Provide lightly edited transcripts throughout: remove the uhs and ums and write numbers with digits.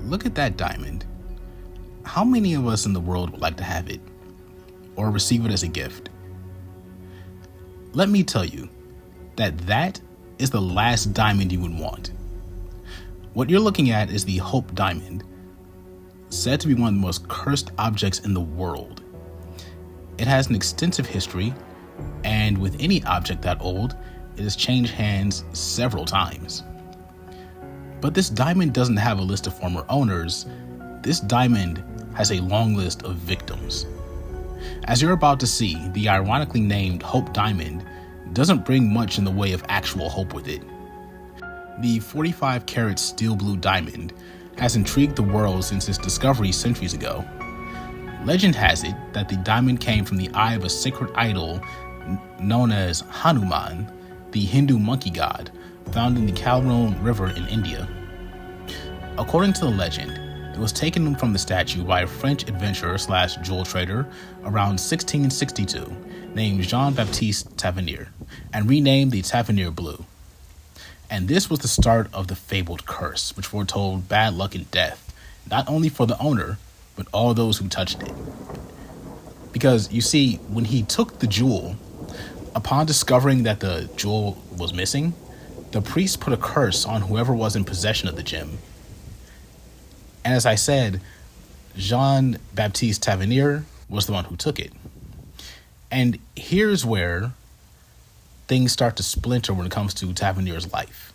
Look at that diamond. How many of us in the world would like to have it or receive it as a gift? Let me tell you that is the last diamond you would want. What you're looking at is the Hope Diamond, said to be one of the most cursed objects in the world. It has an extensive history, and with any object that old, it has changed hands several times. But this diamond doesn't have a list of former owners. This diamond has a long list of victims. As you're about to see, the ironically named Hope Diamond doesn't bring much in the way of actual hope with it. The 45 karat steel blue diamond has intrigued the world since its discovery centuries ago. Legend has it that the diamond came from the eye of a sacred idol known as Hanuman, the Hindu monkey god, found in the Kalron River in India. According to the legend, it was taken from the statue by a French adventurer / jewel trader around 1662 named Jean-Baptiste Tavernier and renamed the Tavernier Blue. And this was the start of the fabled curse, which foretold bad luck and death, not only for the owner, but all those who touched it. Because, you see, when he took the jewel, upon discovering that the jewel was missing, the priest put a curse on whoever was in possession of the gem. And as I said, Jean-Baptiste Tavernier was the one who took it. And here's where things start to splinter when it comes to Tavernier's life.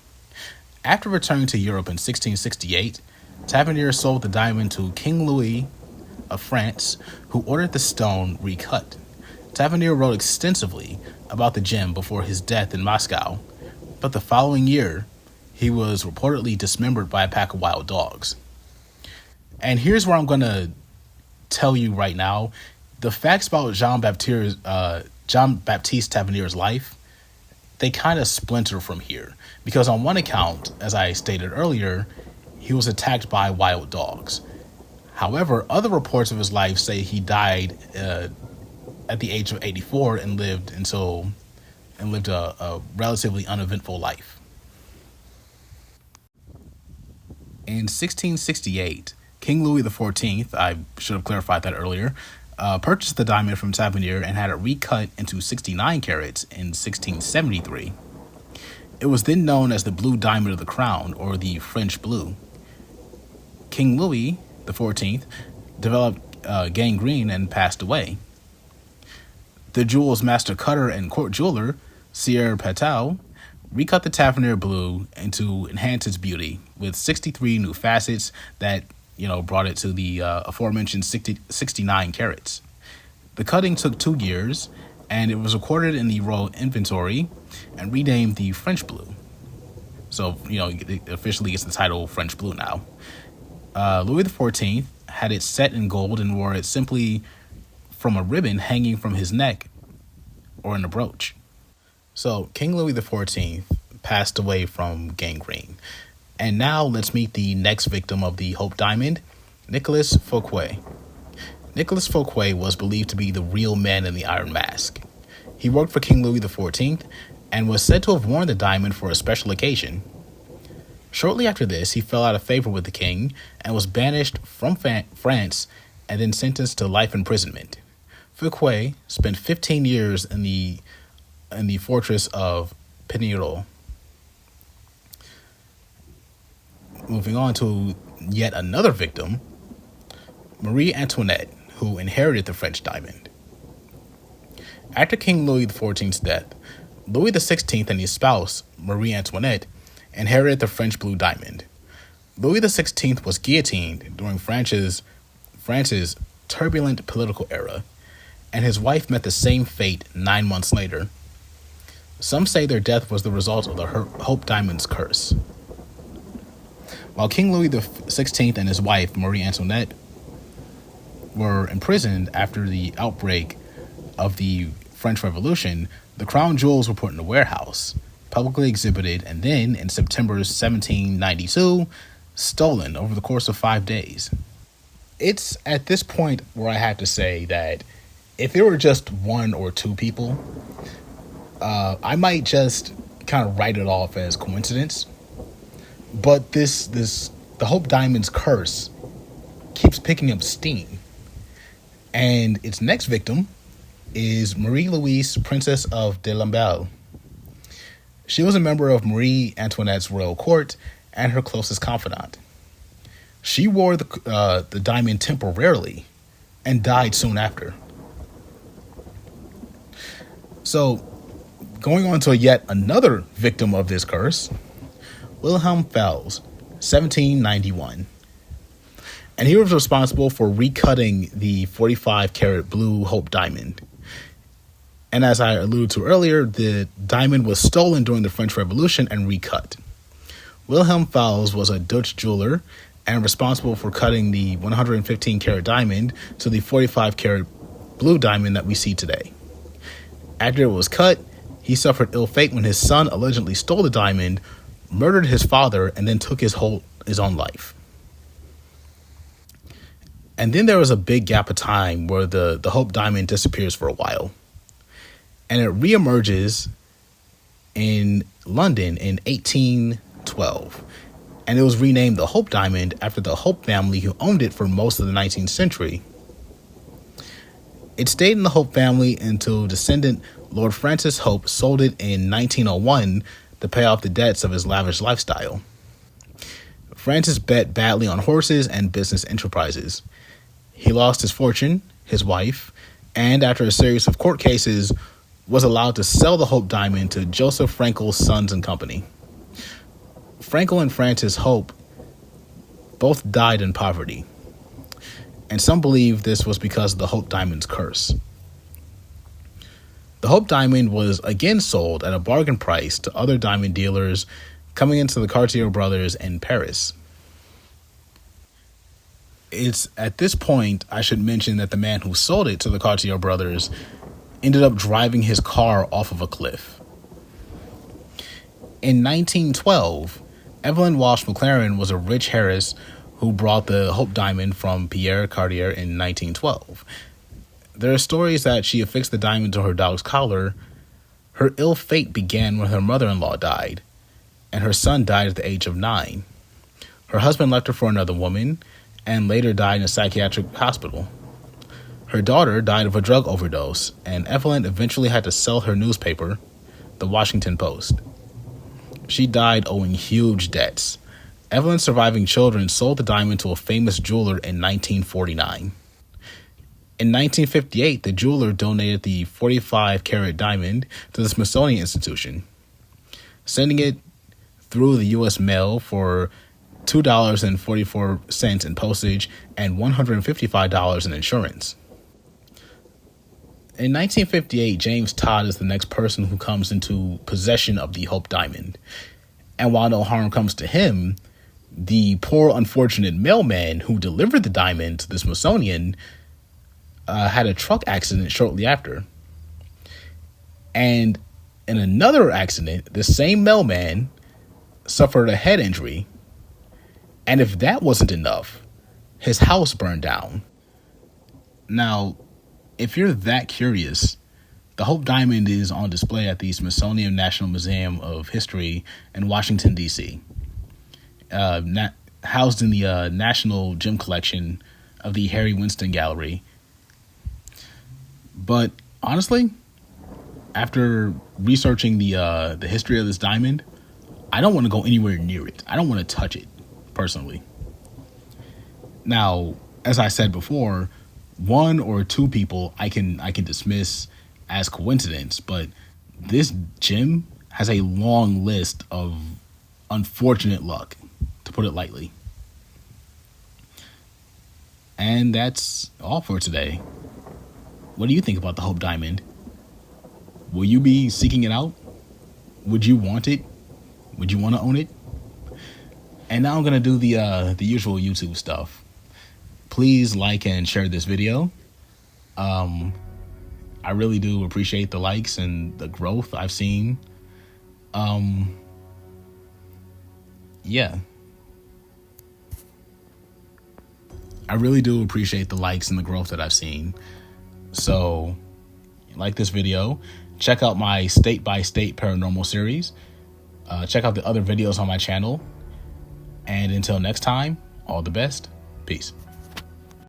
After returning to Europe in 1668, Tavernier sold the diamond to King Louis of France, who ordered the stone recut. Tavernier wrote extensively about the gem before his death in Moscow, but the following year, he was reportedly dismembered by a pack of wild dogs. And here's where I'm going to tell you right now, the facts about Jean-Baptiste Tavernier's life, they kind of splinter from here. Because on one account, as I stated earlier, he was attacked by wild dogs. However, other reports of his life say he died at the age of 84 and lived a relatively uneventful life. In 1668, King Louis XIV, I should have clarified that earlier, purchased the diamond from Tavernier and had it recut into 69 carats in 1673. It was then known as the Blue Diamond of the Crown, or the French Blue. King Louis XIV developed gangrene and passed away. The jewel's master cutter and court jeweler, Sieur Patel, recut the Tavernier Blue to enhance its beauty with 63 new facets that brought it to the aforementioned 69 carats. The cutting took 2 years, and it was recorded in the royal inventory and renamed the French Blue. So, it officially gets the title French Blue now. Louis XIV had it set in gold and wore it simply from a ribbon hanging from his neck or in a brooch. So, King Louis XIV passed away from gangrene. And now let's meet the next victim of the Hope Diamond, Nicolas Fouquet. Nicolas Fouquet was believed to be the real man in the Iron Mask. He worked for King Louis XIV and was said to have worn the diamond for a special occasion. Shortly after this, he fell out of favor with the king and was banished from France and then sentenced to life imprisonment. Fouquet spent 15 years in the fortress of Pignerol. Moving on to yet another victim, Marie Antoinette, who inherited the French diamond. After King Louis XIV's death, Louis XVI and his spouse, Marie Antoinette, inherited the French Blue Diamond. Louis XVI was guillotined during France's turbulent political era, and his wife met the same fate 9 months later. Some say their death was the result of the Hope Diamond's curse. While King Louis XVI and his wife, Marie Antoinette, were imprisoned after the outbreak of the French Revolution, the crown jewels were put in a warehouse, publicly exhibited, and then, in September 1792, stolen over the course of 5 days. It's at this point where I have to say that if it were just 1 or 2 people, I might just kind of write it off as coincidence. But this the Hope Diamond's curse keeps picking up steam, and its next victim is Marie Louise, Princess of de Lamballe. She was a member of Marie Antoinette's royal court and her closest confidant. She wore the diamond temporarily and died soon after. So, going on to yet another victim of this curse, Wilhelm Fels, 1791. And he was responsible for recutting the 45 karat blue Hope diamond. And as I alluded to earlier, the diamond was stolen during the French Revolution and recut. Wilhelm Fels was a Dutch jeweler and responsible for cutting the 115 karat diamond to the 45 karat blue diamond that we see today. After it was cut, he suffered ill fate when his son allegedly stole the diamond, murdered his father, and then took his own life. And then there was a big gap of time where the Hope diamond disappears for a while. And it reemerges in London in 1812. And it was renamed the Hope Diamond after the Hope family who owned it for most of the 19th century. It stayed in the Hope family until descendant Lord Francis Hope sold it in 1901 to pay off the debts of his lavish lifestyle. Francis bet badly on horses and business enterprises. He lost his fortune, his wife, and after a series of court cases, was allowed to sell the Hope Diamond to Joseph Frankel's Sons and Company. Frankel and Francis Hope both died in poverty, and some believe this was because of the Hope Diamond's curse. The Hope Diamond was again sold at a bargain price to other diamond dealers coming into the Cartier brothers in Paris. It's at this point I should mention that the man who sold it to the Cartier brothers ended up driving his car off of a cliff. In 1912, Evelyn Walsh McLaren was a rich heiress who brought the Hope Diamond from Pierre Cartier in 1912. There are stories that she affixed the diamond to her dog's collar. Her ill fate began when her mother-in-law died, and her son died at the age of 9. Her husband left her for another woman, and later died in a psychiatric hospital. Her daughter died of a drug overdose, and Evelyn eventually had to sell her newspaper, the Washington Post. She died owing huge debts. Evelyn's surviving children sold the diamond to a famous jeweler in 1949. In 1958, the jeweler donated the 45 karat diamond to the Smithsonian Institution, sending it through the U.S. mail for $2.44 in postage and $155 in insurance. In 1958, James Todd is the next person who comes into possession of the Hope Diamond. And while no harm comes to him, the poor, unfortunate mailman who delivered the diamond to the Smithsonian had a truck accident shortly after. And in another accident, the same mailman suffered a head injury. And if that wasn't enough, his house burned down. Now, if you're that curious, the Hope Diamond is on display at the Smithsonian National Museum of History in Washington, D.C., housed in the National Gem Collection of the Harry Winston Gallery. But honestly, after researching the history of this diamond, I don't want to go anywhere near it. I don't want to touch it, personally. Now, as I said before, one or two people I can dismiss as coincidence, but this gem has a long list of unfortunate luck, to put it lightly. And that's all for today. What do you think about the Hope Diamond? Will you be seeking it out? Would you want it? Would you want to own it? And now I'm going to do the usual YouTube stuff. Please like and share this video. I really do appreciate the likes and the growth I've seen. Yeah. I really do appreciate the likes and the growth that I've seen. So, like this video, check out my state-by-state paranormal series. Check out the other videos on my channel. And until next time, all the best. Peace.